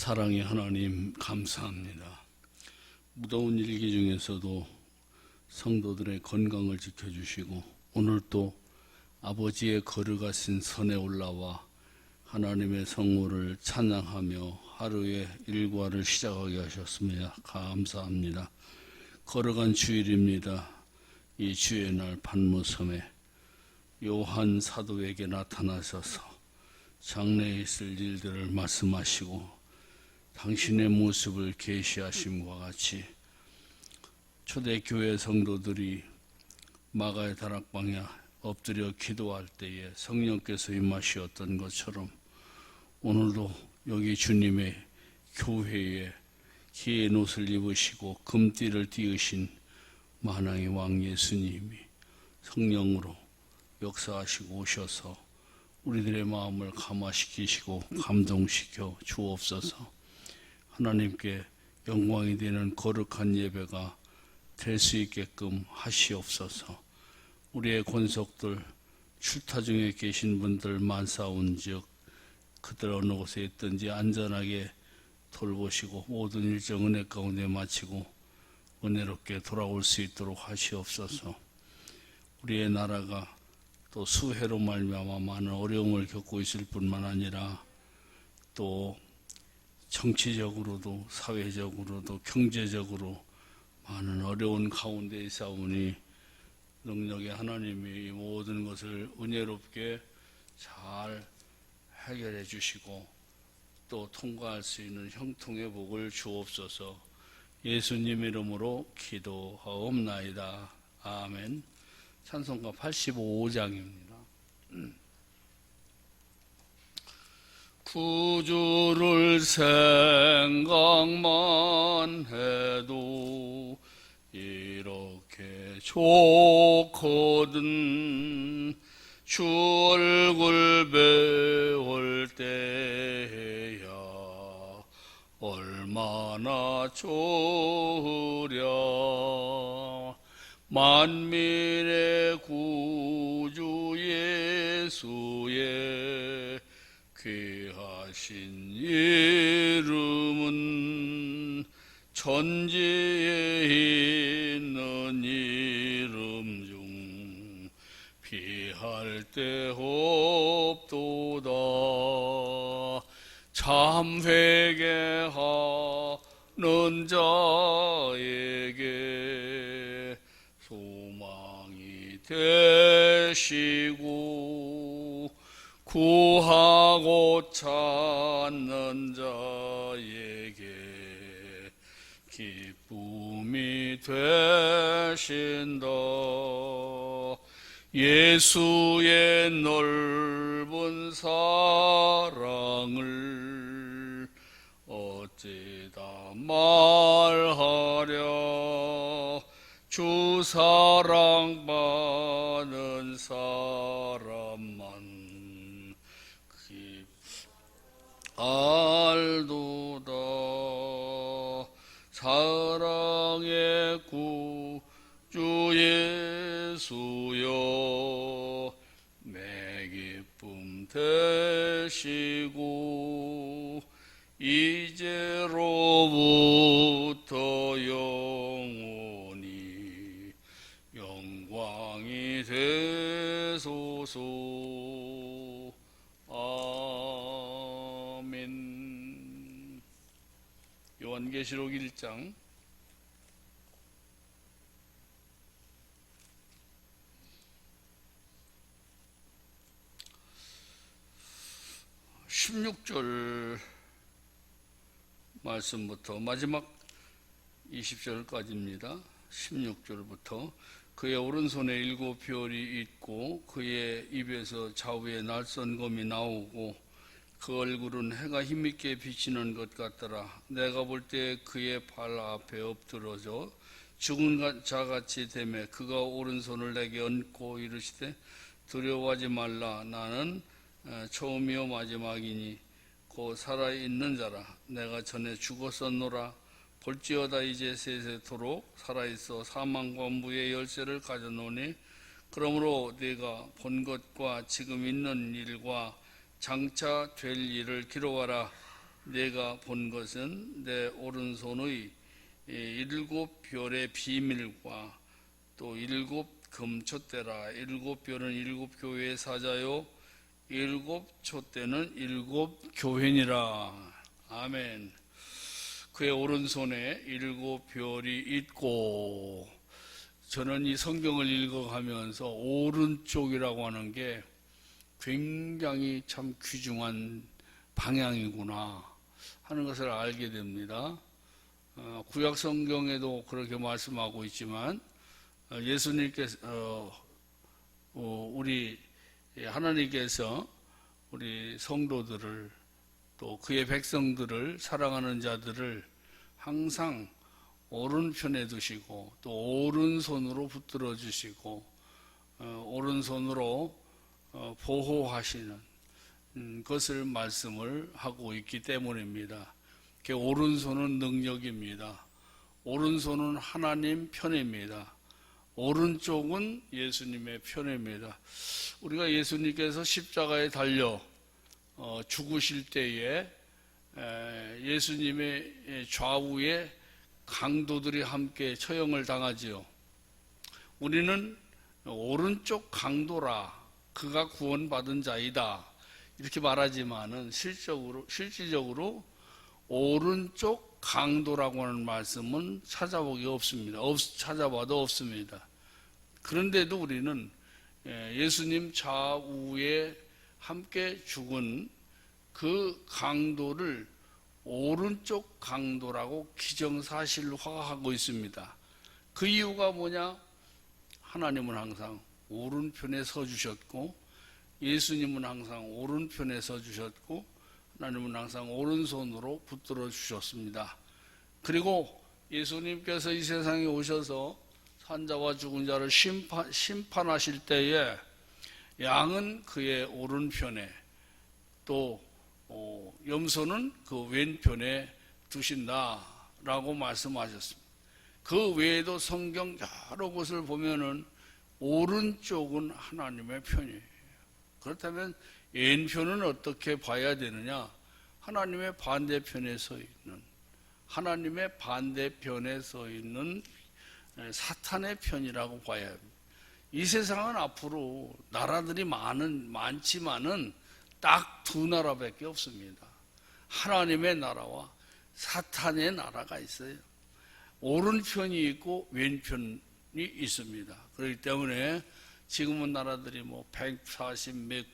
사랑의 하나님 감사합니다. 무더운 일기 중에서도 성도들의 건강을 지켜주시고 오늘 또 아버지의 거룩하신 선에 올라와 하나님의 성호를 찬양하며 하루의 일과를 시작하게 하셨습니다. 감사합니다. 거룩한 주일입니다. 이 주의 날 반무섬에 요한 사도에게 나타나셔서 장래에 있을 일들을 말씀하시고 당신의 모습을 계시하심과 같이 초대교회 성도들이 마가의 다락방에 엎드려 기도할 때에 성령께서 임하시었던 것처럼 오늘도 여기 주님의 교회에 긴 옷을 입으시고 금띠를 띠으신 만왕의 왕 예수님이 성령으로 역사하시고 오셔서 우리들의 마음을 감화시키시고 감동시켜 주옵소서. 하나님께 영광이 되는 거룩한 예배가 될 수 있게끔 하시옵소서. 우리의 권속들 출타 중에 계신 분들 만사온즉 그들 어느 곳에 있든지 안전하게 돌보시고 모든 일정 은혜 가운데 마치고 은혜롭게 돌아올 수 있도록 하시옵소서. 우리의 나라가 또 수해로 말미암아 많은 어려움을 겪고 있을 뿐만 아니라 또 정치적으로도 사회적으로도 경제적으로 많은 어려운 가운데 있사오니 능력의 하나님이 모든 것을 은혜롭게 잘 해결해 주시고 또 통과할 수 있는 형통의 복을 주옵소서. 예수님 이름으로 기도하옵나이다. 아멘. 찬송가 85장입니다. 구주를 생각만 해도 이렇게 좋거든. 주 얼굴 배울 때야 얼마나 좋으랴. 만민의 구주 예수의 귀하신 이름은 천지에 있는 이름 중 비할 데 없도다. 참 회개하는 자에게 소망이 되시고 구하고 찾는 자에게 기쁨이 되신다. 예수의 넓은 사랑을 어찌다 말하랴. 주 사랑받는 사람만 알도다. 사랑의 구주 예수여 내 기쁨 되시고 이제로부터 영원히 영광이 되소서. 아멘. 요한계시록 1장 16절 말씀부터 마지막 20절까지입니다. 16절부터 그의 오른손에 7 별이 있고 그의 입에서 좌우에 날선 검이 나오고 그 얼굴은 해가 힘있게 비치는 것 같더라. 내가 볼 때 그의 발 앞에 엎드러져 죽은 자같이 되매 그가 오른손을 내게 얹고 이르시되 두려워하지 말라. 나는 처음이요 마지막이니 곧 살아있는 자라. 내가 전에 죽었었노라. 볼지어다 이제 세세토록 살아있어 사망과 무의 열쇠를 가져노니 그러므로 네가 본 것과 지금 있는 일과 장차 될 일을 기록하라. 내가 본 것은 내 오른손의 일곱 별의 비밀과 또 일곱 금촛대라. 일곱 별은 일곱 교회의 사자요 일곱 촛대는 일곱 교회니라. 아멘. 그의 오른손에 일곱 별이 있고, 저는 이 성경을 읽어가면서 오른쪽이라고 하는 게 굉장히 참 귀중한 방향이구나 하는 것을 알게 됩니다. 구약 성경에도 그렇게 말씀하고 있지만 예수님께서 우리 하나님께서 우리 성도들을 또 그의 백성들을 사랑하는 자들을 항상 오른편에 두시고 또 오른손으로 붙들어 주시고 오른손으로 보호하시는 것을 말씀을 하고 있기 때문입니다. 오른손은 능력입니다. 오른손은 하나님 편입니다. 오른쪽은 예수님의 편입니다. 우리가 예수님께서 십자가에 달려 죽으실 때에 예수님의 좌우에 강도들이 함께 처형을 당하지요. 우리는 오른쪽 강도라, 그가 구원받은 자이다 이렇게 말하지만은 실질적으로 오른쪽 강도라고 하는 말씀은 찾아보기 없습니다. 찾아봐도 없습니다. 그런데도 우리는 예수님 좌우에 함께 죽은 그 강도를 오른쪽 강도라고 기정사실화하고 있습니다. 그 이유가 뭐냐? 하나님은 항상 오른편에 서주셨고 예수님은 항상 오른편에 서주셨고 하나님은 항상 오른손으로 붙들어 주셨습니다. 그리고 예수님께서 이 세상에 오셔서 산자와 죽은 자를 심판하실 때에 양은 그의 오른편에 또 염소는 그 왼편에 두신다라고 말씀하셨습니다. 그 외에도 성경 여러 곳을 보면은 오른쪽은 하나님의 편이에요. 그렇다면 왼편은 어떻게 봐야 되느냐? 하나님의 반대편에 서 있는, 하나님의 반대편에 서 있는 사탄의 편이라고 봐야 합니다. 이 세상은 앞으로 나라들이 많지만은 딱 두 나라밖에 없습니다. 하나님의 나라와 사탄의 나라가 있어요. 오른편이 있고 왼편이 있습니다. 그렇기 때문에 지금은 나라들이 140 몇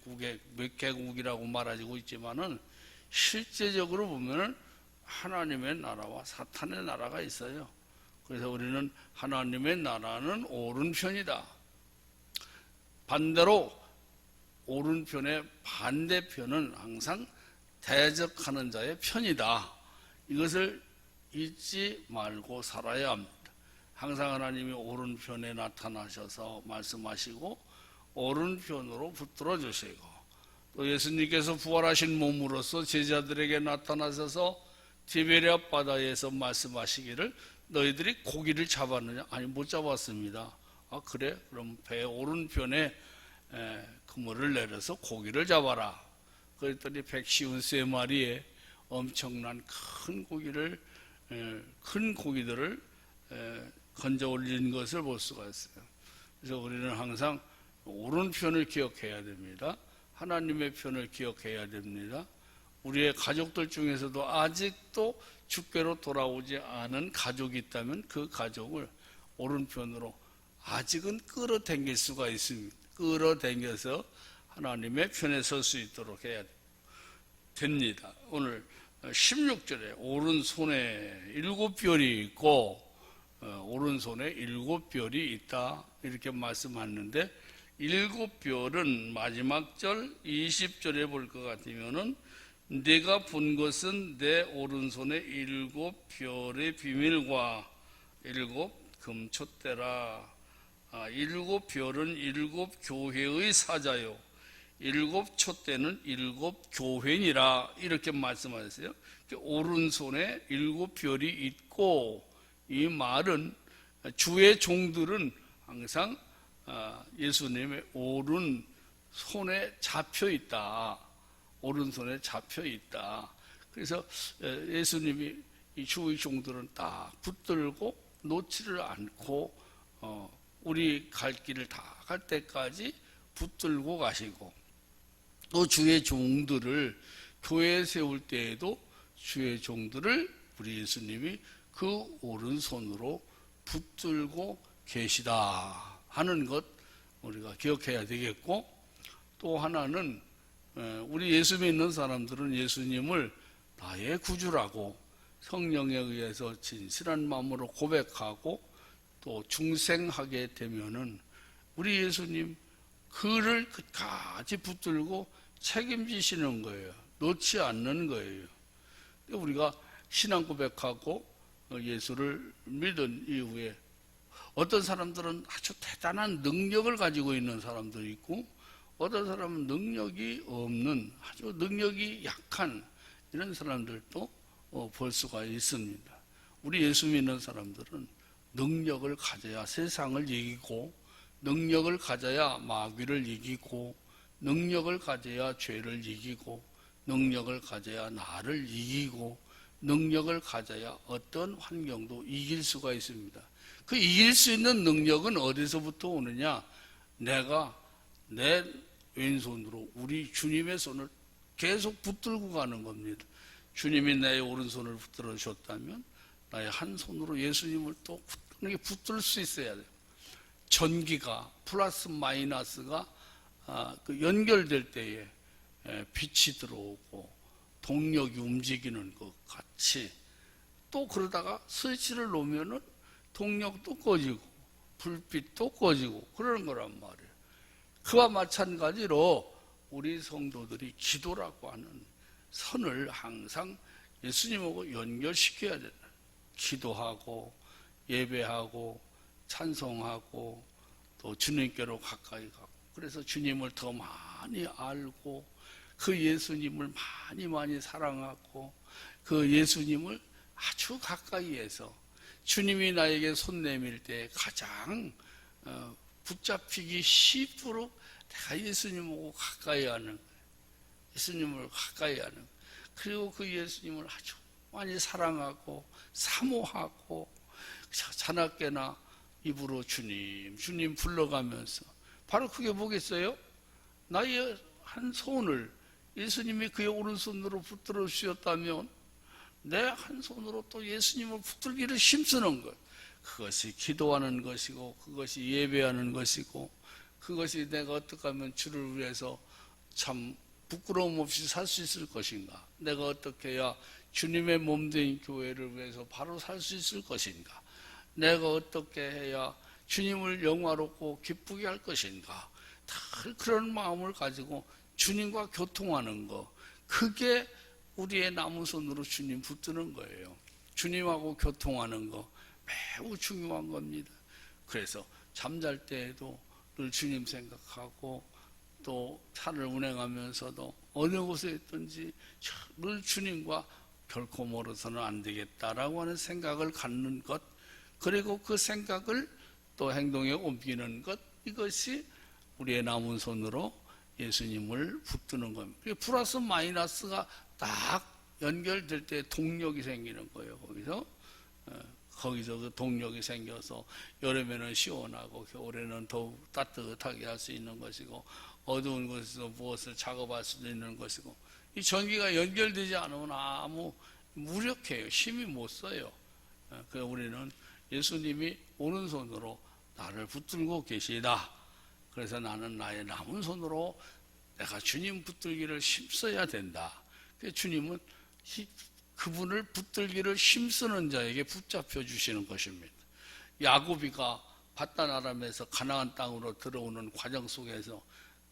개국이라고 말하고 있지만은 실제적으로 보면은 하나님의 나라와 사탄의 나라가 있어요. 그래서 우리는 하나님의 나라는 오른편이다. 반대로 오른편의 반대편은 항상 대적하는 자의 편이다. 이것을 잊지 말고 살아야 합니다. 항상 하나님이 오른편에 나타나셔서 말씀하시고 오른편으로 붙들어 주시고 또 예수님께서 부활하신 몸으로서 제자들에게 나타나셔서 디베랴 바다에서 말씀하시기를 너희들이 고기를 잡았느냐? 아니, 못 잡았습니다. 아, 그래? 그럼 배 오른편에 그물을 내려서 고기를 잡아라. 그랬더니 153마리의 엄청난 큰 고기들을 건져 올린 것을 볼 수가 있어요. 그래서 우리는 항상 오른편을 기억해야 됩니다. 하나님의 편을 기억해야 됩니다. 우리의 가족들 중에서도 아직도 주께로 돌아오지 않은 가족이 있다면 그 가족을 오른편으로 아직은 끌어당길 수가 있습니다. 끌어당겨서 하나님의 편에 설 수 있도록 해야 됩니다. 오늘 16절에 오른손에 7별이 있고 오른손에 7별이 있다 이렇게 말씀하는데 7별은 마지막 절 20절에 볼 것 같으면은 내가 본 것은 내 오른손에 7별의 비밀과 7 금촛대라. 7별은 7 교회의 사자요 7 촛대는 7 교회니라 이렇게 말씀하셨어요. 오른손에 7별이 있고, 이 말은 주의 종들은 항상 예수님의 오른손에 잡혀 있다. 오른손에 잡혀 있다. 그래서 예수님이 이 주의 종들은 딱 붙들고 놓지를 않고 우리 갈 길을 다 갈 때까지 붙들고 가시고, 또 주의 종들을 교회에 세울 때에도 주의 종들을 우리 예수님이 그 오른손으로 붙들고 계시다 하는 것 우리가 기억해야 되겠고, 또 하나는 우리 예수 믿는 사람들은 예수님을 나의 구주라고 성령에 의해서 진실한 마음으로 고백하고 또 중생하게 되면은 우리 예수님 그를 끝까지 붙들고 책임지시는 거예요. 놓지 않는 거예요. 우리가 신앙 고백하고 예수를 믿은 이후에 어떤 사람들은 아주 대단한 능력을 가지고 있는 사람들이 있고, 어떤 사람은 능력이 없는, 아주 능력이 약한 이런 사람들도 볼 수가 있습니다. 우리 예수 믿는 사람들은 능력을 가져야 세상을 이기고, 능력을 가져야 마귀를 이기고, 능력을 가져야 죄를 이기고, 능력을 가져야 나를 이기고, 능력을 가져야 어떤 환경도 이길 수가 있습니다. 그 이길 수 있는 능력은 어디서부터 오느냐? 내가 내 왼손으로 우리 주님의 손을 계속 붙들고 가는 겁니다. 주님이 나의 오른손을 붙들어 주셨다면 나의 한 손으로 예수님을 또 붙들 수 있어야 돼요. 전기가 플러스 마이너스가 그 연결될 때에 빛이 들어오고 동력이 움직이는 것 같이, 또 그러다가 스위치를 놓으면은 동력도 꺼지고 불빛도 꺼지고 그러는 거란 말이에요. 그와 마찬가지로 우리 성도들이 기도라고 하는 선을 항상 예수님하고 연결시켜야 된다. 기도하고 예배하고 찬송하고 또 주님께로 가까이 가고, 그래서 주님을 더 많이 알고 그 예수님을 많이 사랑하고 그 예수님을 아주 가까이에서 주님이 나에게 손 내밀 때 가장 붙잡히기 쉽도록 내가 예수님하고 가까이 하는 거예요. 예수님을 가까이 하는 거예요. 그리고 그 예수님을 아주 많이 사랑하고 사모하고 자나깨나 입으로 주님 불러가면서, 바로 그게 뭐겠어요? 나의 한 손을 예수님이 그의 오른손으로 붙들어 주셨다면 내 한 손으로 또 예수님을 붙들기를 힘쓰는 것, 그것이 기도하는 것이고 그것이 예배하는 것이고, 그것이 내가 어떻게 하면 주를 위해서 참 부끄러움 없이 살 수 있을 것인가, 내가 어떻게 해야 주님의 몸된 교회를 위해서 바로 살 수 있을 것인가, 내가 어떻게 해야 주님을 영화롭고 기쁘게 할 것인가, 다 그런 마음을 가지고 주님과 교통하는 거, 그게 우리의 남은 손으로 주님 붙드는 거예요. 주님하고 교통하는 거 매우 중요한 겁니다. 그래서 잠잘 때에도 늘 주님 생각하고, 또 차를 운행하면서도 어느 곳에 있든지 늘 주님과 결코 멀어서는 안 되겠다라고 하는 생각을 갖는 것, 그리고 그 생각을 또 행동에 옮기는 것, 이것이 우리의 남은 손으로 예수님을 붙드는 겁니다. 플러스 마이너스가 딱 연결될 때 동력이 생기는 거예요. 거기서 그 동력이 생겨서 여름에는 시원하고 겨울에는 더욱 따뜻하게 할 수 있는 것이고, 어두운 곳에서 무엇을 작업할 수도 있는 것이고, 이 전기가 연결되지 않으면 아무 무력해요. 힘이 못 써요. 그래서 우리는 예수님이 오른손으로 나를 붙들고 계시다. 그래서 나는 나의 남은 손으로 내가 주님 붙들기를 힘써야 된다. 그래서 주님은 그분을 붙들기를 힘쓰는 자에게 붙잡혀 주시는 것입니다. 야고비가 바단 아람에서 가나안 땅으로 들어오는 과정 속에서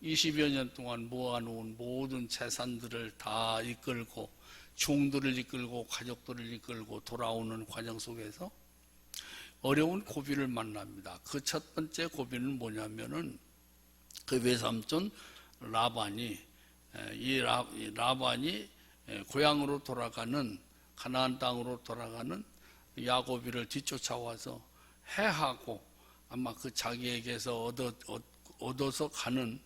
20여 년 동안 모아놓은 모든 재산들을 다 이끌고, 종들을 이끌고 가족들을 이끌고 돌아오는 과정 속에서 어려운 고비를 만납니다. 그 첫 번째 고비는 뭐냐면은 그 외삼촌 라반이 고향으로 돌아가는, 가나안 땅으로 돌아가는 야고비를 뒤쫓아와서 해하고, 아마 그 자기에게서 얻어서 가는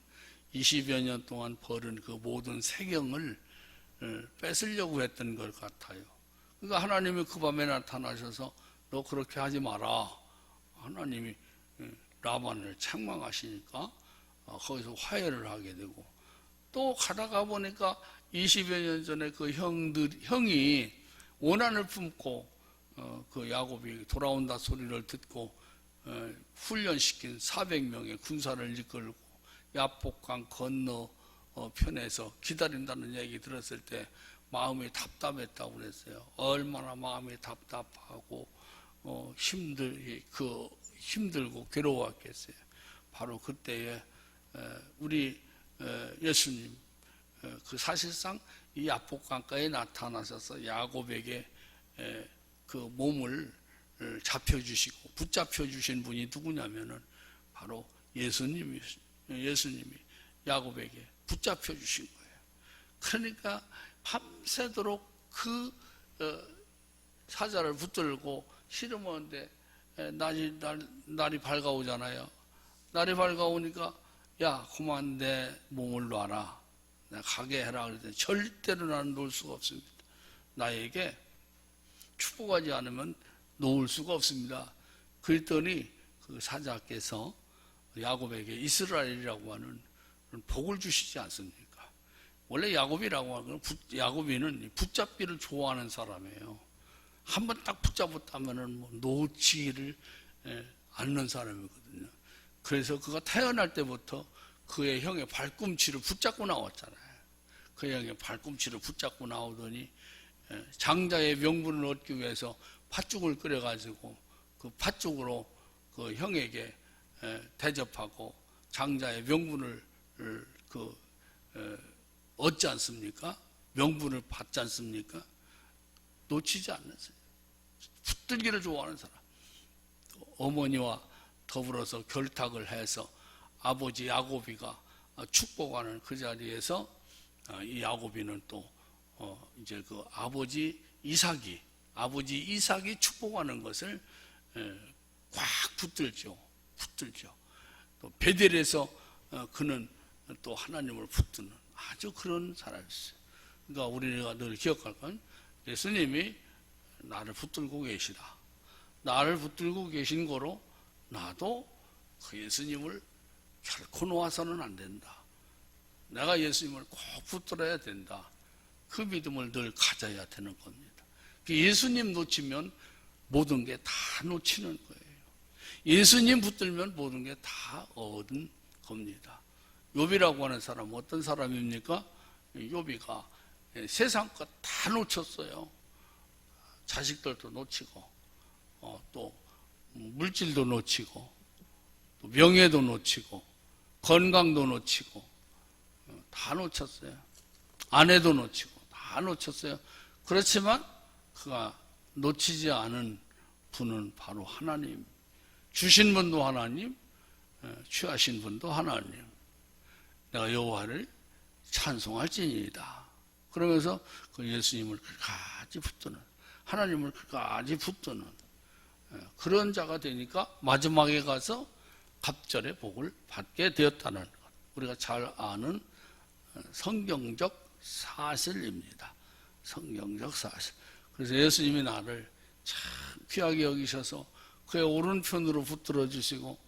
20여 년 동안 벌은 그 모든 세경을 뺏으려고 했던 것 같아요. 그러니까 하나님이 그 밤에 나타나셔서 너 그렇게 하지 마라. 하나님이 라반을 책망하시니까 거기서 화해를 하게 되고, 또 가다가 보니까 20여 년 전에 그 형이 원한을 품고 그 야곱이 돌아온다 소리를 듣고 훈련시킨 400명의 군사를 이끌고 야복강 건너 편에서 기다린다는 얘기 들었을 때 마음이 답답했다고 그랬어요. 얼마나 마음이 답답하고 힘들고 괴로웠겠어요. 바로 그때에 우리 예수님 그 사실상 이 야복강가에 나타나셔서 야곱에게 그 몸을 잡혀주시고 붙잡혀 주신 분이 누구냐면은 바로 예수님이 야곱에게 붙잡혀 주신 거예요. 그러니까 밤새도록 그 사자를 붙들고 씨름하는데 날이 밝아오잖아요. 날이 밝아오니까 야 그만 내 몸을 놔라, 내가 가게 해라 그랬더니 절대로 나는 놓을 수가 없습니다. 나에게 축복하지 않으면 놓을 수가 없습니다. 그랬더니 그 사자께서 야곱에게 이스라엘이라고 하는 복을 주시지 않습니까? 원래 야곱이라고 하는 야곱이는 붙잡기를 좋아하는 사람이에요. 한번 딱 붙잡았다면은 뭐 놓치기를 않는 사람이거든요. 그래서 그가 태어날 때부터 그의 형의 발꿈치를 붙잡고 나왔잖아요. 그의 형의 발꿈치를 붙잡고 나오더니 장자의 명분을 얻기 위해서 팥죽을 끓여가지고 그 팥죽으로 그 형에게 대접하고 장자의 명분을 얻지 않습니까? 명분을 받지 않습니까? 놓치지 않았어요. 붙들기를 좋아하는 사람. 어머니와 더불어서 결탁을 해서 아버지 야곱이가 축복하는 그 자리에서 이 야곱이는 또 이제 그 아버지 이삭이 축복하는 것을 꽉 붙들죠. 또 베델에서 그는 또 하나님을 붙드는 아주 그런 사람이었어요. 그러니까 우리가 늘 기억할 건 예수님이 나를 붙들고 계시다. 나를 붙들고 계신 거로 나도 그 예수님을 결코 놓아서는 안 된다. 내가 예수님을 꼭 붙들어야 된다. 그 믿음을 늘 가져야 되는 겁니다. 예수님 놓치면 모든 게 다 놓치는 거예요. 예수님 붙들면 모든 게 다 얻은 겁니다. 욥이라고 하는 사람은 어떤 사람입니까? 욥이가 세상 것 다 놓쳤어요. 자식들도 놓치고 또 물질도 놓치고 또 명예도 놓치고 건강도 놓치고 다 놓쳤어요. 아내도 놓치고 다 놓쳤어요. 그렇지만 그가 놓치지 않은 분은 바로 하나님. 주신 분도 하나님, 취하신 분도 하나님. 내가 여호와를 찬송할지니이다. 그러면서 그 예수님을 끝까지 붙드는, 하나님을 끝까지 붙드는 그런 자가 되니까 마지막에 가서 갑절의 복을 받게 되었다는 것. 우리가 잘 아는 성경적 사실입니다. 성경적 사실. 그래서 예수님이 나를 참 귀하게 여기셔서 그의 오른편으로 붙들어 주시고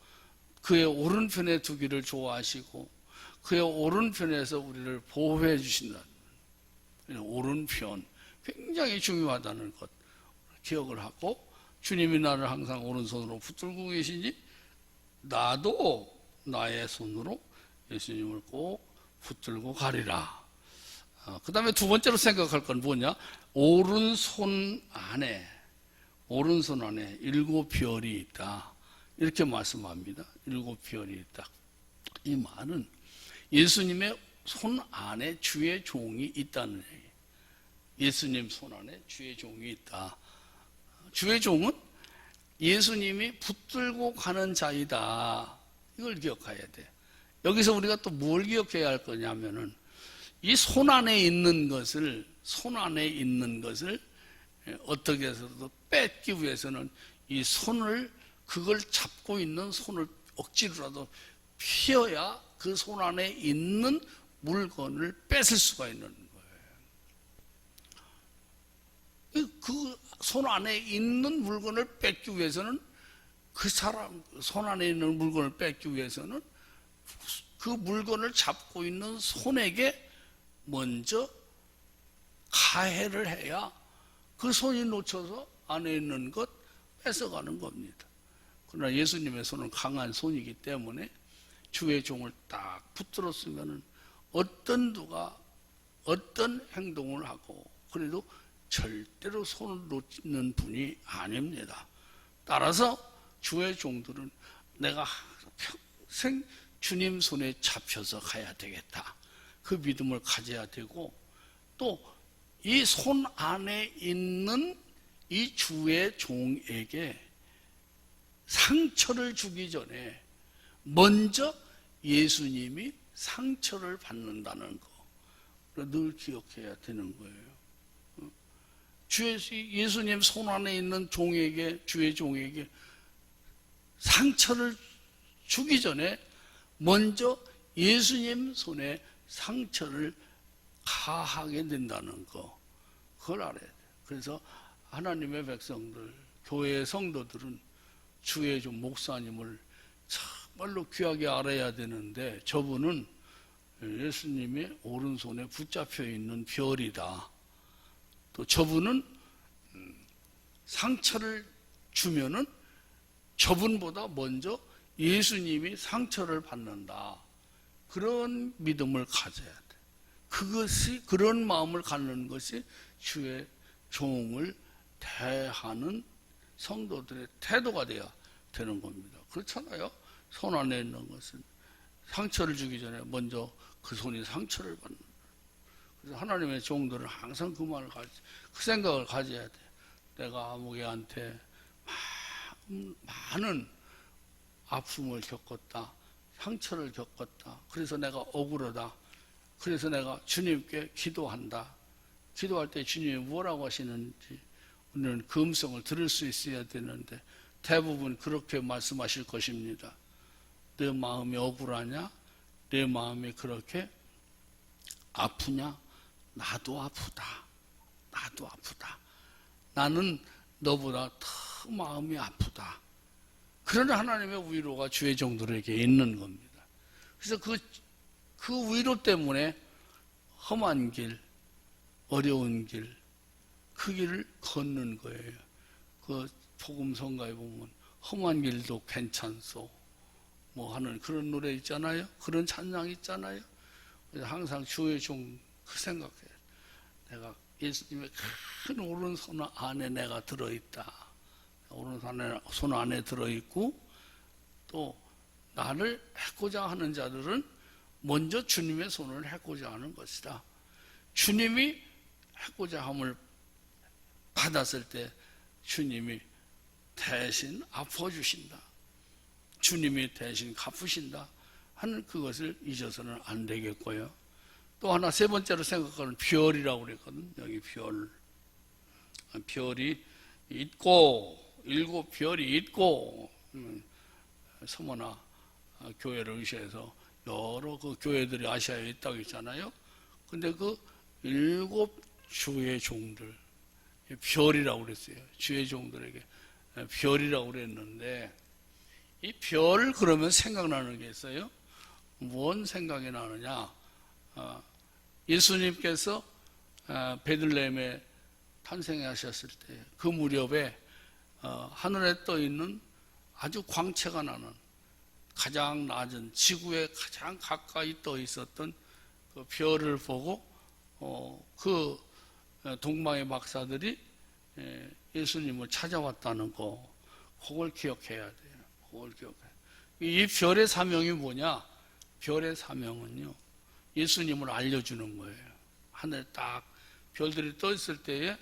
그의 오른편에 두기를 좋아하시고 그의 오른편에서 우리를 보호해 주신다는 오른편 굉장히 중요하다는 것 기억을 하고, 주님이 나를 항상 오른손으로 붙들고 계시니 나도 나의 손으로 예수님을 꼭 붙들고 가리라. 그 다음에 두 번째로 생각할 건 뭐냐? 오른손 안에 7별이 있다. 이렇게 말씀합니다. 7별이 있다. 이 말은 예수님의 손 안에 주의 종이 있다는 얘기예요. 예수님 손 안에 주의 종이 있다. 주의 종은 예수님이 붙들고 가는 자이다. 이걸 기억해야 돼. 여기서 우리가 또 뭘 기억해야 할 거냐면은 이 손 안에 있는 것을 어떻게 해서도 뺏기 위해서는 이 손을, 그걸 잡고 있는 손을 억지로라도 휘어야 그 손 안에 있는 물건을 뺏을 수가 있는 거예요. 그 손 안에 있는 물건을 뺏기 위해서는, 그 사람 손 안에 있는 물건을 뺏기 위해서는 그 물건을 잡고 있는 손에게 먼저 가해를 해야 그 손이 놓쳐서 안에 있는 것 뺏어가는 겁니다. 그러나 예수님의 손은 강한 손이기 때문에 주의 종을 딱 붙들었으면 어떤 누가 어떤 행동을 하고 그래도 절대로 손을 놓는 분이 아닙니다. 따라서 주의 종들은 내가 평생 주님 손에 잡혀서 가야 되겠다, 그 믿음을 가져야 되고, 또 이 손 안에 있는 이 주의 종에게 상처를 주기 전에 먼저 예수님이 상처를 받는다는 거 늘 기억해야 되는 거예요. 예수님 손 안에 있는 종에게, 주의 종에게 상처를 주기 전에 먼저 예수님 손에 상처를 가하게 된다는 거, 그걸 알아야 돼요. 그래서 하나님의 백성들, 교회의 성도들은 주의 종 목사님을 정말로 귀하게 알아야 되는데, 저분은 예수님의 오른손에 붙잡혀 있는 별이다. 또 저분은 상처를 주면은 저분보다 먼저 예수님이 상처를 받는다, 그런 믿음을 가져야 돼. 그런 마음을 갖는 것이 주의 종을 대하는 성도들의 태도가 돼야 되는 겁니다. 그렇잖아요. 손 안에 있는 것은 상처를 주기 전에 먼저 그 손이 상처를 받는. 그래서 하나님의 종들은 항상 그 생각을 가져야 돼. 내가 아무개한테 많은 아픔을 겪었다, 상처를 겪었다, 그래서 내가 억울하다, 그래서 내가 주님께 기도한다. 기도할 때 주님이 뭐라고 하시는지 우리는 그 음성을 들을 수 있어야 되는데, 대부분 그렇게 말씀하실 것입니다. 내 마음이 억울하냐? 내 마음이 그렇게 아프냐? 나도 아프다. 나도 아프다. 나는 너보다 더 마음이 아프다. 그런 하나님의 위로가 주의 종들에게 있는 겁니다. 그래서 그 위로 때문에 험한 길, 어려운 길, 그 길을 걷는 거예요. 그 복음성가에 보면 험한 길도 괜찮소 뭐 하는 그런 노래 있잖아요. 그런 찬양 있잖아요. 그래서 항상 주의 종 그 생각해요. 내가 예수님의 큰 오른손 안에 내가 들어있다. 오른손 안에 들어있고, 또 나를 해코자 하는 자들은 먼저 주님의 손을 해코자 하는 것이다. 주님이 해코자 함을 받았을 때 주님이 대신 아파주신다, 주님이 대신 갚으신다 하는 그것을 잊어서는 안 되겠고요. 또 하나, 세 번째로 생각하는 별이라고 그랬거든. 여기 별이 있고, 7별이 있고, 서머나 교회를 의시해서 여러 그 교회들이 아시아에 있다고 했잖아요. 근데 그 7 주의 종들, 별이라고 그랬어요. 주의 종들에게 별이라고 그랬는데, 이 별 그러면 생각나는 게 있어요. 뭔 생각이 나느냐? 예수님께서 베들레헴에 탄생하셨을 때 그 무렵에 하늘에 떠 있는 아주 광채가 나는 가장 낮은 지구에 가장 가까이 떠 있었던 그 별을 보고 그 동방의 박사들이 예수님을 찾아왔다는 거, 그걸 기억해야 돼요. 그걸 기억해야 돼요. 이 별의 사명이 뭐냐? 별의 사명은요, 예수님을 알려주는 거예요. 하늘에 딱 별들이 떠 있을 때에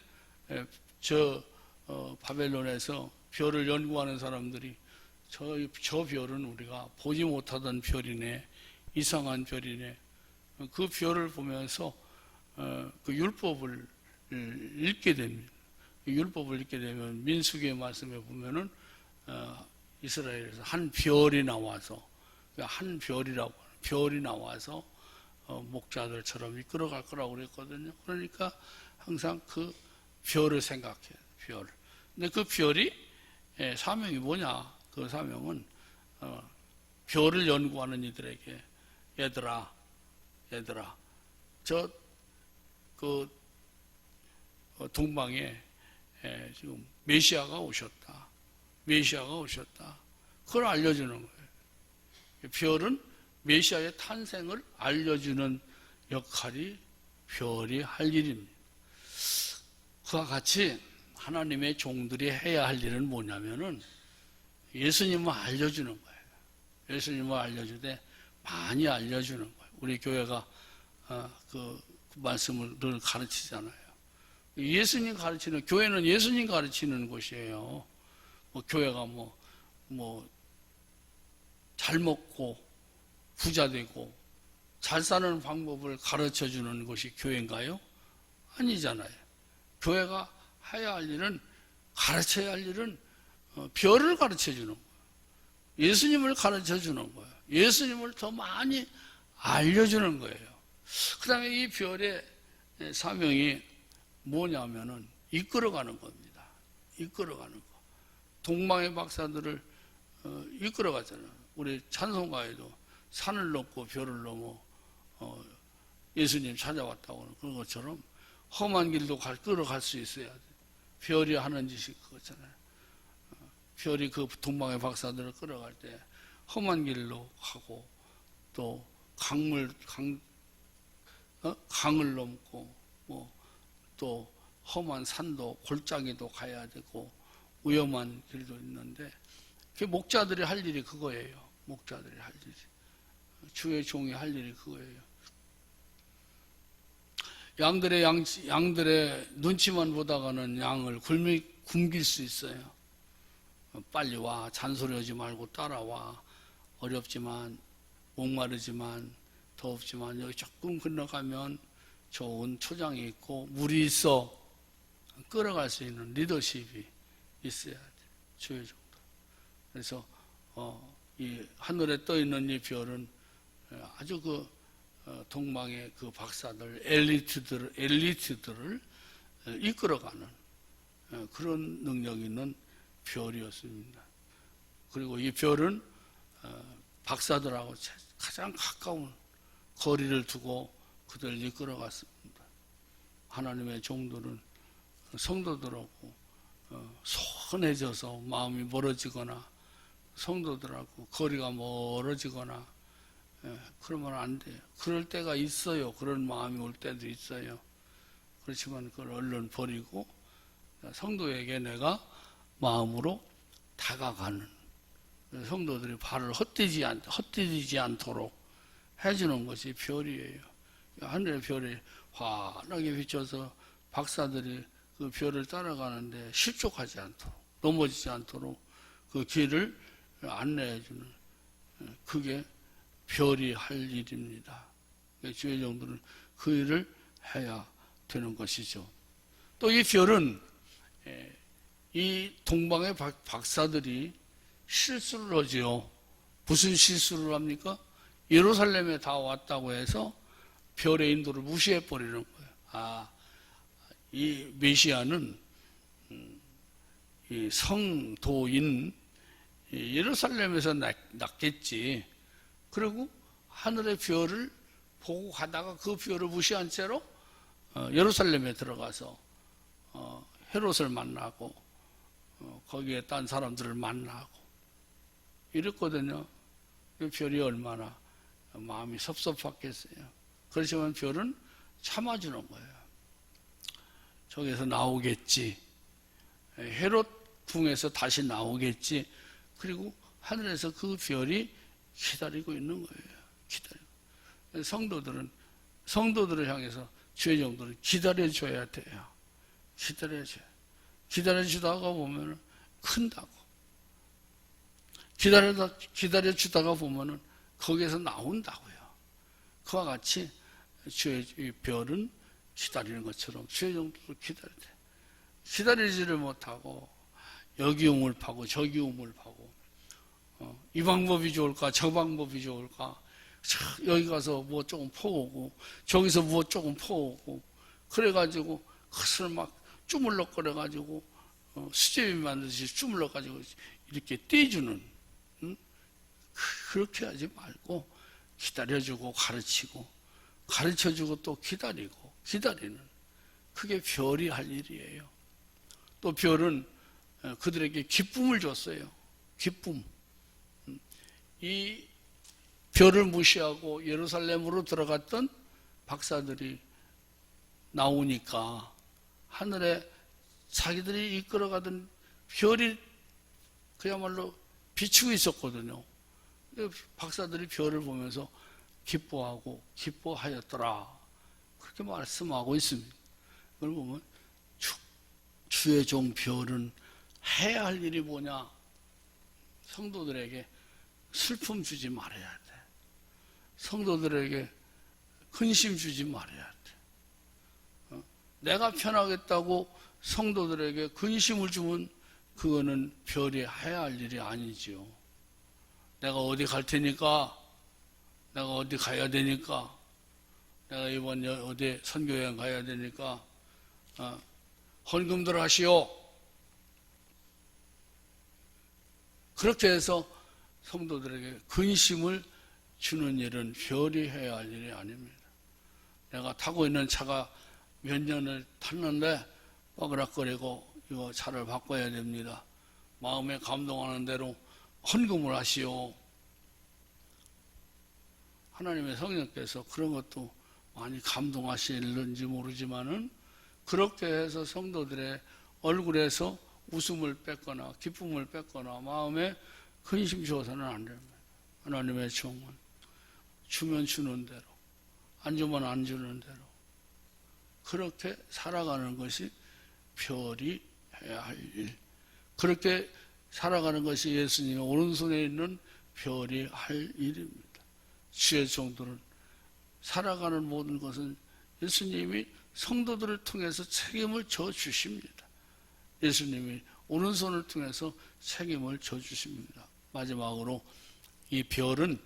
바벨론에서 별을 연구하는 사람들이 저 별은 우리가 보지 못하던 별이네, 이상한 별이네. 그 별을 보면서 그 율법을 읽게 됩니다. 율법을 읽게 되면 민수기의 말씀에 보면은 이스라엘에서 한 별이 나와서, 별이 나와서 목자들처럼 이끌어갈 거라고 그랬거든요. 그러니까 항상 그 별을 생각해요. 별. 근데 그 별이 사명이 뭐냐? 그 사명은 별을 연구하는 이들에게 얘들아, 저 그 동방에 지금 메시아가 오셨다. 그걸 알려주는 거예요. 별은 메시아의 탄생을 알려주는 역할이 별이 할 일입니다. 그와 같이 하나님의 종들이 해야 할 일은 뭐냐면은 예수님을 알려주는 거예요. 예수님을 알려주되 많이 알려주는 거예요. 우리 교회가 그 말씀을 늘 가르치잖아요. 예수님 가르치는, 교회는 예수님 가르치는 곳이에요. 교회가 잘 먹고 부자 되고 잘 사는 방법을 가르쳐 주는 것이 교회인가요? 아니잖아요. 교회가 해야 할 일은, 가르쳐야 할 일은 별을 가르쳐 주는 거예요. 예수님을 가르쳐 주는 거예요. 예수님을 더 많이 알려주는 거예요. 그 다음에 이 별의 사명이 뭐냐면은 이끌어가는 겁니다. 이끌어가는 거. 동방의 박사들을 이끌어가잖아요. 우리 찬송가에도 산을 넘고 별을 넘어 예수님 찾아왔다고 하는 그런 것처럼 험한 길도 끌어갈 수 있어야 돼. 별이 하는 짓이 그거잖아요. 별이 그 동방의 박사들을 끌어갈 때 험한 길로 가고 또 강을 넘고 또 험한 산도 골짜기도 가야 되고 위험한 길도 있는데 그 목자들이 할 일이 그거예요. 목자들이 할 일이, 주의 종이 할 일이 그거예요. 양들의 눈치만 보다가는 양을 굶길 수 있어요. 빨리 와, 잔소리하지 말고 따라와. 어렵지만 목마르지만 덥지만 여기 조금 건너가면 좋은 초장이 있고 물이 있어. 끌어갈 수 있는 리더십이 있어야 돼. 주의 종들. 그래서 이 하늘에 떠 있는 이 별은 아주 동방의 그 박사들, 엘리트들을 이끌어가는 그런 능력이 있는 별이었습니다. 그리고 이 별은 박사들하고 가장 가까운 거리를 두고 그들을 이끌어갔습니다. 하나님의 종들은 성도들하고 소원해져서 마음이 멀어지거나 성도들하고 거리가 멀어지거나 그러면 안 돼요. 그럴 때가 있어요. 그런 마음이 올 때도 있어요. 그렇지만 그걸 얼른 버리고 성도에게 내가 마음으로 다가가는, 성도들이 발을 헛디디지 않도록 해주는 것이 별이에요. 하늘의 별이 환하게 비춰서 박사들이 그 별을 따라가는데 실족하지 않도록, 넘어지지 않도록 그 길을 안내해주는, 그게 별이 할 일입니다. 주의 종들은 그 일을 해야 되는 것이죠. 또 이 별은 이 동방의 박사들이 실수를 하지요. 무슨 실수를 합니까? 예루살렘에 다 왔다고 해서 별의 인도를 무시해 버리는 거예요. 이 메시아는 이 성도인 예루살렘에서 났겠지. 그리고 하늘의 별을 보고 가다가 그 별을 무시한 채로 예루살렘에 들어가서 헤롯을 만나고 거기에 딴 사람들을 만나고 이랬거든요. 그 별이 얼마나 마음이 섭섭했겠어요. 그렇지만 별은 참아주는 거예요. 저기서 나오겠지. 헤롯 궁에서 다시 나오겠지. 그리고 하늘에서 그 별이 기다리고 있는 거예요. 기다리고. 성도들을 향해서 주의 종들은 기다려줘야 돼요. 기다려주다가 보면 큰다고. 기다려주다가 보면 거기에서 나온다고요. 그와 같이 주의 별은 기다리는 것처럼 주의 종들도 기다려야 돼요. 기다리지를 못하고 여기 우물 파고 저기 우물 파고 이 방법이 좋을까 저 방법이 좋을까, 여기 가서 뭐 조금 퍼오고 저기서 뭐 조금 퍼오고 그래가지고 그것을 막 주물럭거려 가지고 수제비 만드듯이 주물럭 가지고 이렇게 떼주는, 그렇게 하지 말고 기다려주고 가르치고, 가르쳐주고 또 기다리고 기다리는, 그게 별이 할 일이에요. 또 별은 그들에게 기쁨을 줬어요. 기쁨. 이 별을 무시하고 예루살렘으로 들어갔던 박사들이 나오니까 하늘에 자기들이 이끌어가던 별이 그야말로 비추고 있었거든요. 박사들이 별을 보면서 기뻐하고 기뻐하였더라, 그렇게 말씀하고 있습니다. 그걸 보면 주의 종 별은 해야 할 일이 뭐냐? 성도들에게 슬픔 주지 말아야 돼. 성도들에게 근심 주지 말아야 돼. 내가 편하겠다고 성도들에게 근심을 주면 그거는 별이 해야 할 일이 아니지요. 내가 어디 갈 테니까, 내가 어디 가야 되니까, 내가 이번 어디 선교여행 가야 되니까 헌금들 하시오, 그렇게 해서 성도들에게 근심을 주는 일은 별이 해야 할 일이 아닙니다. 내가 타고 있는 차가 몇 년을 탔는데 뻐그락거리고 이거 차를 바꿔야 됩니다. 마음에 감동하는 대로 헌금을 하시오. 하나님의 성령께서 그런 것도 많이 감동하실는지 모르지만은 그렇게 해서 성도들의 얼굴에서 웃음을 뺏거나 기쁨을 뺏거나 마음에 근심 주어서는 안 됩니다. 하나님의 종은 주면 주는 대로, 안 주면 안 주는 대로 그렇게 살아가는 것이 별이 해야 할 일, 그렇게 살아가는 것이 예수님의 오른손에 있는 별이 할 일입니다. 주의 종들은 살아가는 모든 것은 예수님이 성도들을 통해서 책임을 져 주십니다. 예수님이 오른손을 통해서 책임을 져 주십니다. 마지막으로 이 별은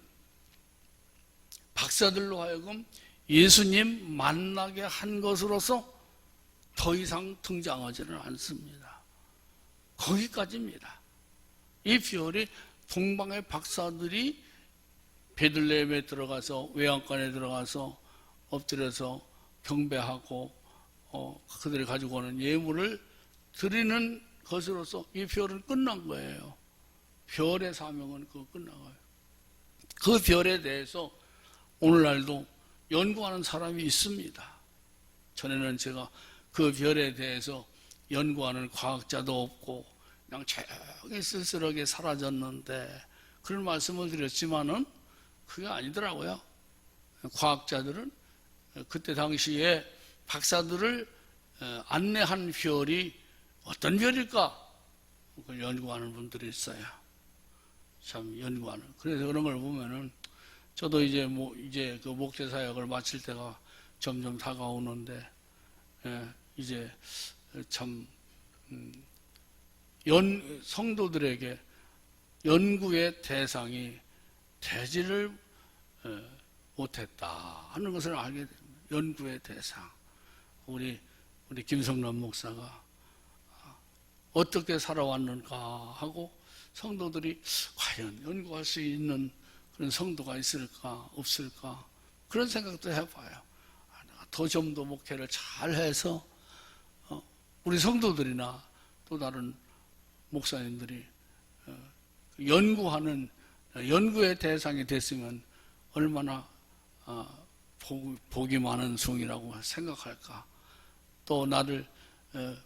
박사들로 하여금 예수님 만나게 한 것으로서 더 이상 등장하지는 않습니다. 거기까지입니다. 이 별이 동방의 박사들이 베들레헴에 들어가서 외양간에 들어가서 엎드려서 경배하고 그들이 가지고 오는 예물을 드리는 것으로서 이 별은 끝난 거예요. 별의 사명은 그거 끝나가요. 그 별에 대해서 오늘날도 연구하는 사람이 있습니다. 전에는 제가 그 별에 대해서 연구하는 과학자도 없고 그냥 조용히 쓸쓸하게 사라졌는데 그런 말씀을 드렸지만은 그게 아니더라고요. 과학자들은 그때 당시에 박사들을 안내한 별이 어떤 별일까? 그걸 연구하는 분들이 있어요. 참 연구하는. 그래서 그런 걸 보면은 저도 이제 그 목회 사역을 마칠 때가 점점 다가오는데 이제 참 성도들에게 연구의 대상이 되지를 못했다 하는 것을 알게 됩니다. 연구의 대상. 우리 김성남 목사가 어떻게 살아왔는가 하고 성도들이 과연 연구할 수 있는 그런 성도가 있을까 없을까 그런 생각도 해봐요. 더 좀 더 목회를 잘 해서 우리 성도들이나 또 다른 목사님들이 연구하는 연구의 대상이 됐으면 얼마나 복이 많은 종이라고 생각할까. 또 나를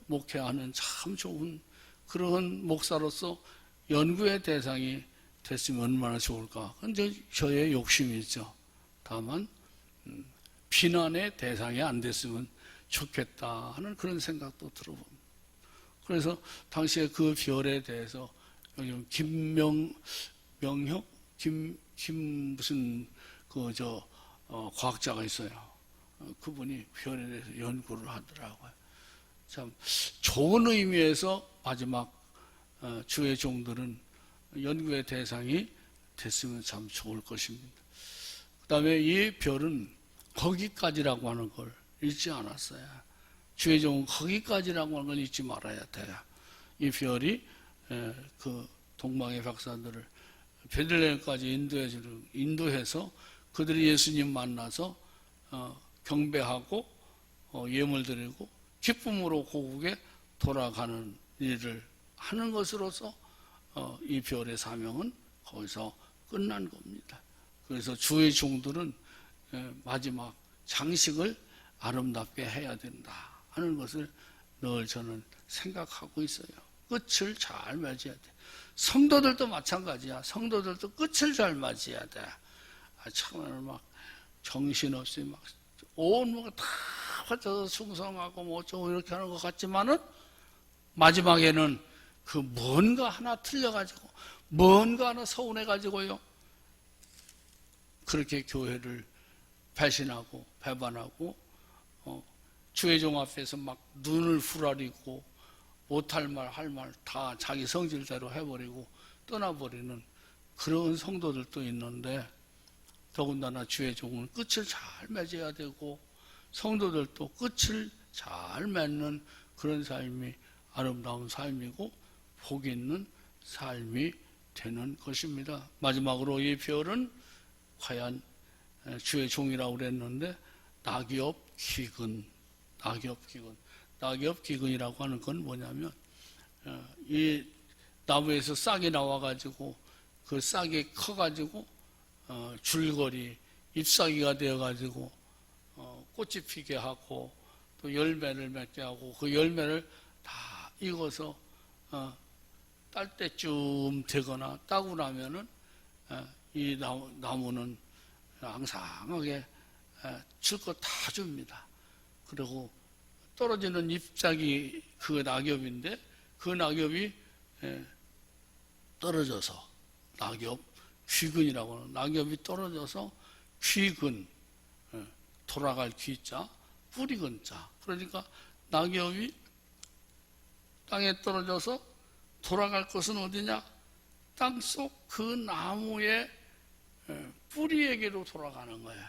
목회하는 참 좋은 그런 목사로서 연구의 대상이 됐으면 얼마나 좋을까. 그건 저의 욕심이죠. 다만 비난의 대상이 안 됐으면 좋겠다 하는 그런 생각도 들어봅니다. 그래서 당시에 그 별에 대해서 김명혁 무슨 과학자가 있어요. 그분이 별에 대해서 연구를 하더라고요. 참 좋은 의미에서 마지막 주의 종들은 연구의 대상이 됐으면 참 좋을 것입니다. 그 다음에 이 별은 거기까지라고 하는 걸 잊지 않았어요. 주의 종은 거기까지라고 하는 걸 잊지 말아야 돼요. 이 별이 그 동방의 박사들을 베들레헴까지 인도해서 그들이 예수님 만나서 경배하고 예물 드리고 기쁨으로 고국에 돌아가는 일을 하는 것으로서 이 별의 사명은 거기서 끝난 겁니다. 그래서 주의 종들은 마지막 장식을 아름답게 해야 된다 하는 것을 늘 저는 생각하고 있어요. 끝을 잘 맞이해야 돼. 성도들도 마찬가지야. 성도들도 끝을 잘 맞이해야 돼. 처음에는 막 정신없이 막 온몸을 다 바쳐서 충성하고 뭐 어쩌고 이렇게 하는 것 같지만은 마지막에는 그 뭔가 하나 틀려가지고 뭔가 하나 서운해가지고요. 그렇게 교회를 배신하고 배반하고 주의 종 앞에서 막 눈을 후라리고 못할 말 할 말 다 자기 성질대로 해버리고 떠나버리는 그런 성도들도 있는데, 더군다나 주의 종은 끝을 잘 맺어야 되고 성도들도 끝을 잘 맺는 그런 삶이 아름다운 삶이고 복 있는 삶이 되는 것입니다. 마지막으로 이 별은 과연 주의 종이라고 그랬는데 낙엽기근이라고 하는 건 뭐냐면 이 나무에서 싹이 나와가지고 그 싹이 커가지고 줄거리 잎사귀가 되어가지고 꽃이 피게 하고 또 열매를 맺게 하고 그 열매를 다 익어서 딸 때쯤 되거나 따고 나면은 이 나무는 앙상하게 줄 거 다 줍니다. 그리고 떨어지는 잎사귀 그 낙엽인데 그 낙엽이 떨어져서 낙엽 귀근이라고 하는 낙엽이 떨어져서 귀근 돌아갈 귀자 뿌리근자 그러니까 낙엽이 땅에 떨어져서 돌아갈 것은 어디냐? 땅속 그 나무의 뿌리에게로 돌아가는 거예요.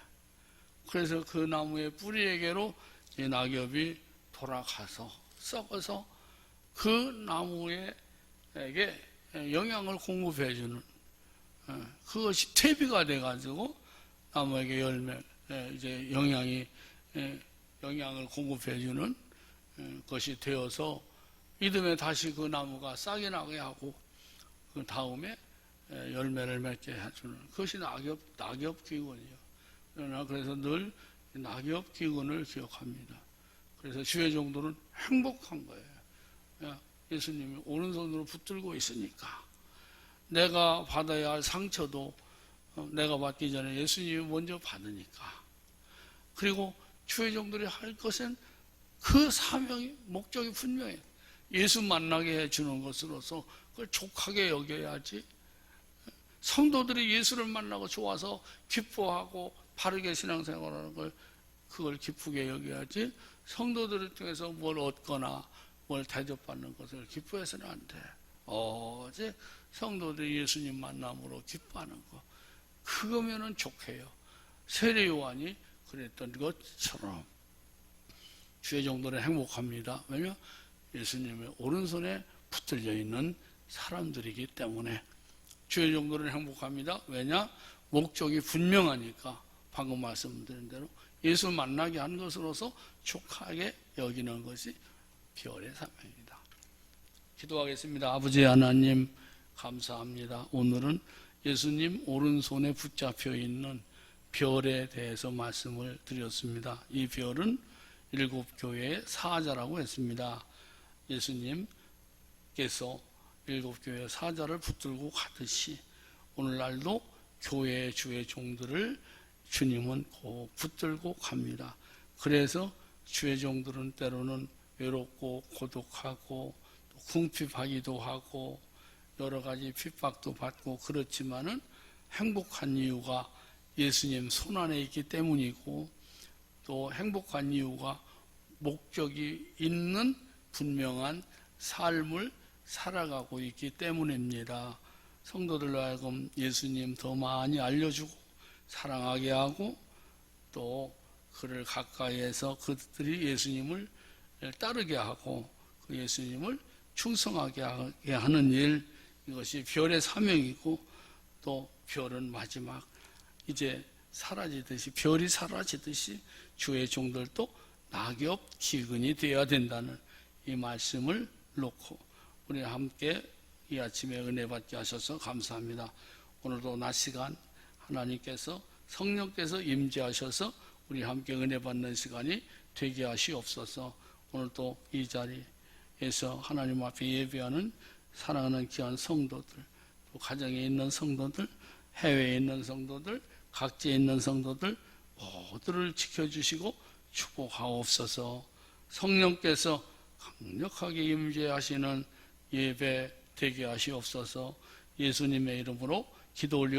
그래서 그 나무의 뿌리에게로 이 낙엽이 돌아가서 썩어서 그 나무에게 영양을 공급해주는 그것이 퇴비가 돼가지고 나무에게 이제 영양을 공급해주는 것이 되어서 이듬해 다시 그 나무가 싹이 나게 하고 그 다음에 열매를 맺게 해주는 그것이 낙엽기근이에요. 그래서 늘 낙엽기근을 기억합니다. 그래서 주의 종들은 행복한 거예요. 예수님이 오른손으로 붙들고 있으니까 내가 받아야 할 상처도 내가 받기 전에 예수님이 먼저 받으니까. 그리고 주의 종들이 할 것은 그 사명이 목적이 분명해요. 예수 만나게 해주는 것으로서 그걸 족하게 여겨야지. 성도들이 예수를 만나고 좋아서 기뻐하고 바르게 신앙생활하는 걸 그걸 기쁘게 여겨야지. 성도들을 통해서 뭘 얻거나 뭘 대접받는 것을 기뻐해서는 안 돼. 오직 성도들이 예수님 만남으로 기뻐하는 거 그거면은 좋게요. 세례 요한이 그랬던 것처럼 주의 종들은 행복합니다. 왜냐하면 예수님의 오른손에 붙들려 있는 사람들이기 때문에 주의 종들은 행복합니다. 왜냐? 목적이 분명하니까 방금 말씀드린 대로 예수 만나게 한 것으로서 족하게 여기는 것이 별의 사명입니다. 기도하겠습니다. 아버지 하나님 감사합니다. 오늘은 예수님 오른손에 붙잡혀 있는 별에 대해서 말씀을 드렸습니다. 이 별은 7교회의 사자라고 했습니다. 예수님께서 7교회의 사자를 붙들고 가듯이 오늘날도 교회의 주의 종들을 주님은 꼭 붙들고 갑니다. 그래서 주의 종들은 때로는 외롭고 고독하고 궁핍하기도 하고 여러 가지 핍박도 받고 그렇지만은 행복한 이유가 예수님 손안에 있기 때문이고 또 행복한 이유가 목적이 있는 분명한 삶을 살아가고 있기 때문입니다. 성도들로 하여금 예수님 더 많이 알려주고 사랑하게 하고 또 그를 가까이에서 그들이 예수님을 따르게 하고 그 예수님을 충성하게 하는 일, 이것이 별의 사명이고, 또 별은 마지막 이제 사라지듯이, 별이 사라지듯이 주의 종들도 낙엽 기근이 되어야 된다는 이 말씀을 놓고 우리 함께 이 아침에 은혜 받게 하셔서 감사합니다. 오늘도 낮 시간 하나님께서, 성령께서 임재하셔서 우리 함께 은혜 받는 시간이 되게 하시옵소서. 오늘도 이 자리에서 하나님 앞에 예배하는 사랑하는 귀한 성도들, 또 가정에 있는 성도들, 해외에 있는 성도들, 각지에 있는 성도들 모두를 지켜주시고 축복하옵소서. 성령께서 강력하게 임재하시는 예배 되게 하시옵소서. 예수님의 이름으로 기도 올려